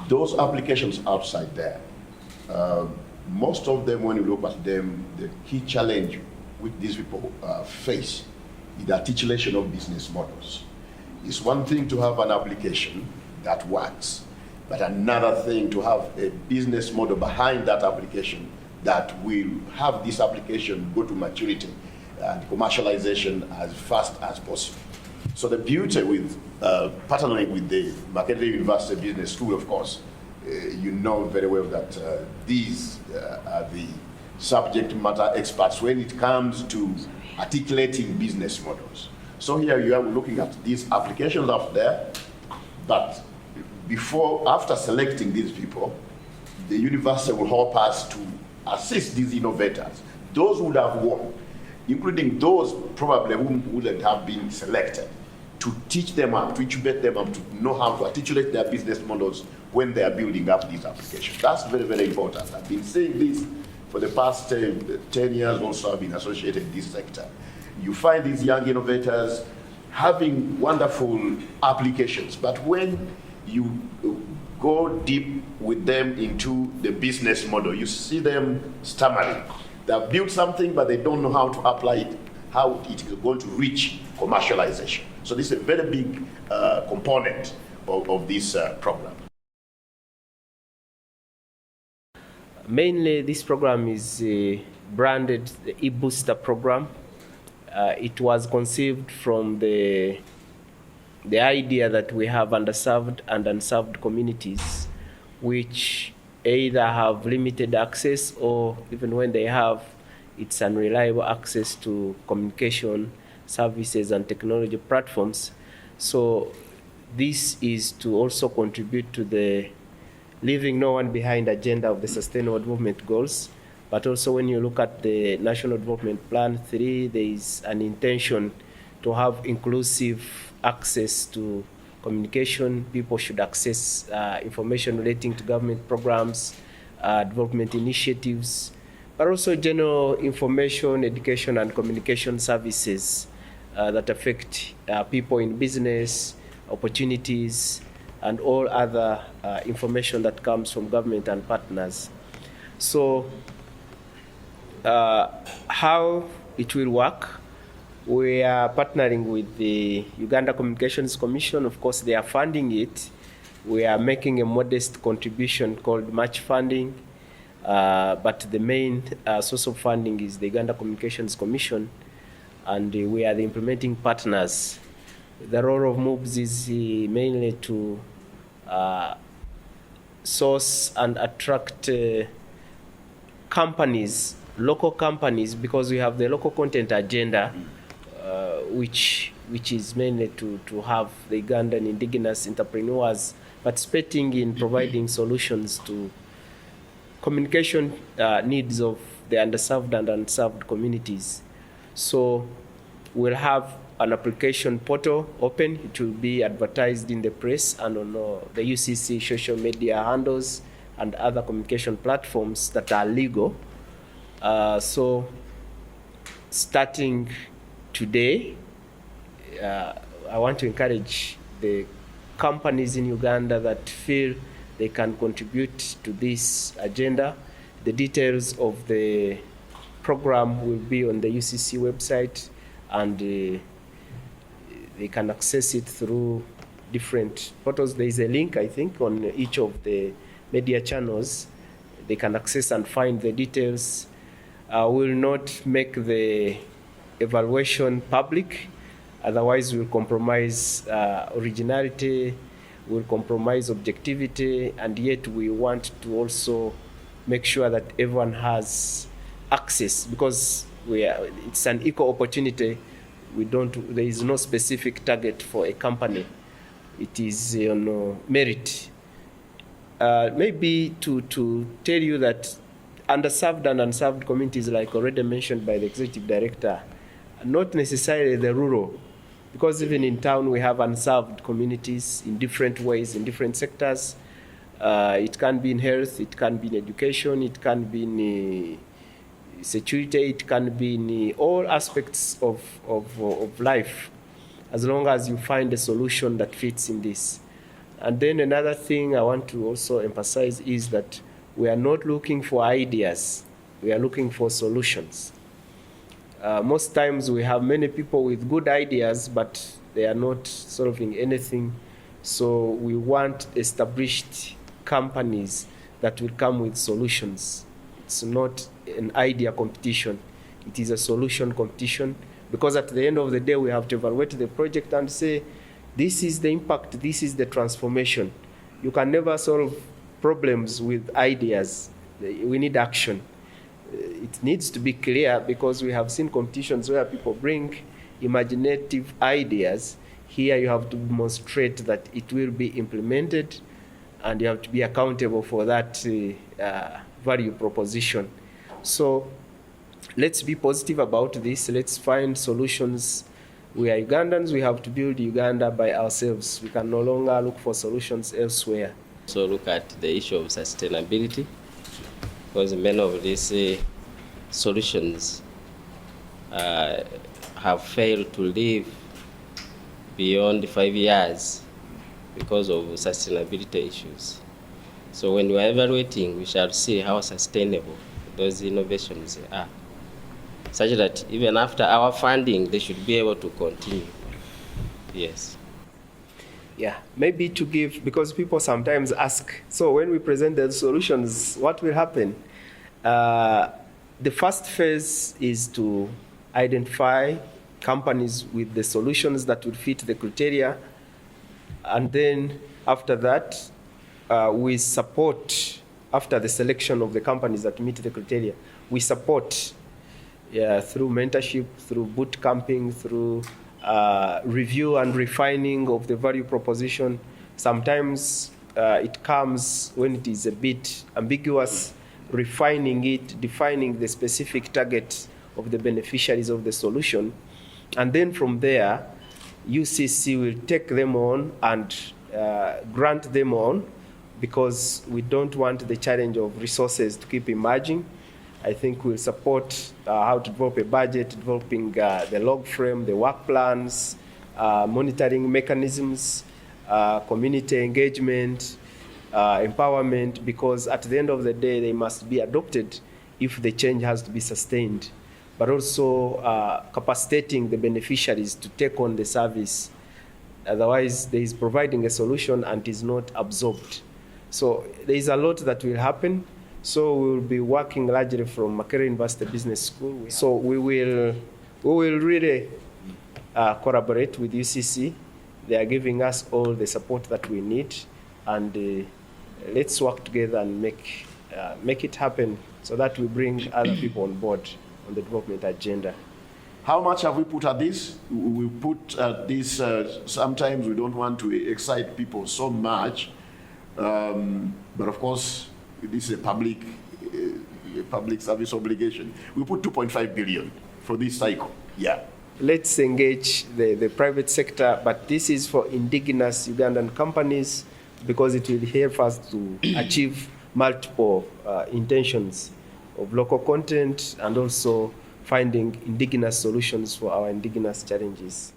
those applications outside there, most of them, when you look at them, the key challenge with these people face is the articulation of business models. It's one thing to have an application that works, but another thing to have a business model behind that application that will have this application go to maturity and commercialization as fast as possible. So the beauty with partnering with the Makerere University Business School, of course, you know very well that these are the subject matter experts when it comes to articulating business models. So here you are looking at these applications out there, but after selecting these people, the university will help us to assist these innovators, those who would have won, including those probably who wouldn't have been selected, to teach them up, to incubate them up, to know how to articulate their business models when they are building up these applications. That's very, very important. I've been saying this for the past 10 years also. I've been associated with this sector. You find these young innovators having wonderful applications, but when you go deep with them into the business model, you see them stammering. They've built something, but they don't know how to apply it, how it is going to reach commercialization. So this is a very big component of this program. Mainly, this program is branded the e-Booster program. It was conceived from the idea that we have underserved and unserved communities, which either have limited access or even when they have, it's unreliable access to communication services and technology platforms. So this is to also contribute to the leaving no one behind agenda of the Sustainable Development Goals. But also when you look at the National Development Plan 3, there is an intention to have inclusive access to communication. People should access information relating to government programs, development initiatives, but also general information, education, and communication services that affect people in business, opportunities, and all other information that comes from government and partners. So how it will work, we are partnering with the Uganda Communications Commission. Of course, they are funding it. We are making a modest contribution called match funding, but the main source of funding is the Uganda Communications Commission, and we are the implementing partners. The role of MOOBS is mainly to source and attract companies, local companies, because we have the local content agenda, which is mainly to have the Ugandan indigenous entrepreneurs participating in providing solutions to communication needs of the underserved and unserved communities. So we'll have an application portal open. It will be advertised in the press and on the UCC social media handles and other communication platforms that are legal. So starting today, I want to encourage the companies in Uganda that feel they can contribute to this agenda. The details of the program will be on the UCC website, and they can access it through different portals. There is a link, I think, on each of the media channels. They can access and find the details. Will not make the evaluation public, otherwise we'll compromise originality, we'll compromise objectivity, and yet we want to also make sure that everyone has access, because it's an equal opportunity. There is no specific target for a company. It is merit. Maybe to tell you that underserved and unserved communities, like already mentioned by the executive director, not necessarily the rural, because even in town we have unserved communities in different ways, in different sectors. It can be in health, it can be in education, it can be in security, it can be in all aspects of life, as long as you find a solution that fits in this. And then another thing I want to also emphasize is that we are not looking for ideas, we are looking for solutions. Most times we have many people with good ideas, but they are not solving anything. So we want established companies that will come with solutions. It's not an idea competition, it is a solution competition, because at the end of the day we have to evaluate the project and say, this is the impact, this is the transformation. You can never solve problems with ideas. We need action. It needs to be clear, because we have seen competitions where people bring imaginative ideas. Here you have to demonstrate that it will be implemented, and you have to be accountable for that value proposition. So let's be positive about this. Let's find solutions. We are Ugandans, we have to build Uganda by ourselves. We can no longer look for solutions elsewhere. So look at the issue of sustainability, because many of these solutions have failed to live beyond 5 years because of sustainability issues. So when we are evaluating, we shall see how sustainable those innovations are, such that even after our funding, they should be able to continue. Yes. Yeah, maybe to give, because people sometimes ask, so when we present the solutions, what will happen? The first phase is to identify companies with the solutions that would fit the criteria. And then after that, we support, after the selection of the companies that meet the criteria, we support through mentorship, through boot camping, through review and refining of the value proposition. Sometimes it comes when it is a bit ambiguous, refining it, defining the specific target of the beneficiaries of the solution. And then from there, UCC will take them on and grant them on, because we don't want the challenge of resources to keep emerging. I think we'll support how to develop a budget, developing the log frame, the work plans, monitoring mechanisms, community engagement, empowerment, because at the end of the day, they must be adopted if the change has to be sustained, but also capacitating the beneficiaries to take on the service. Otherwise, there is providing a solution and it is not absorbed. So there is a lot that will happen. So we will be working largely from Makerere University Business School. So we will really collaborate with UCC. They are giving us all the support that we need, and let's work together and make it happen, so that we bring other people on board on the development agenda. How much have we put at this? We put at this, sometimes we don't want to excite people so much, but of course, this is a public service obligation. We put 2.5 billion for this cycle. Yeah. Let's engage the private sector, but this is for indigenous Ugandan companies, because it will help us to achieve multiple intentions of local content and also finding indigenous solutions for our indigenous challenges.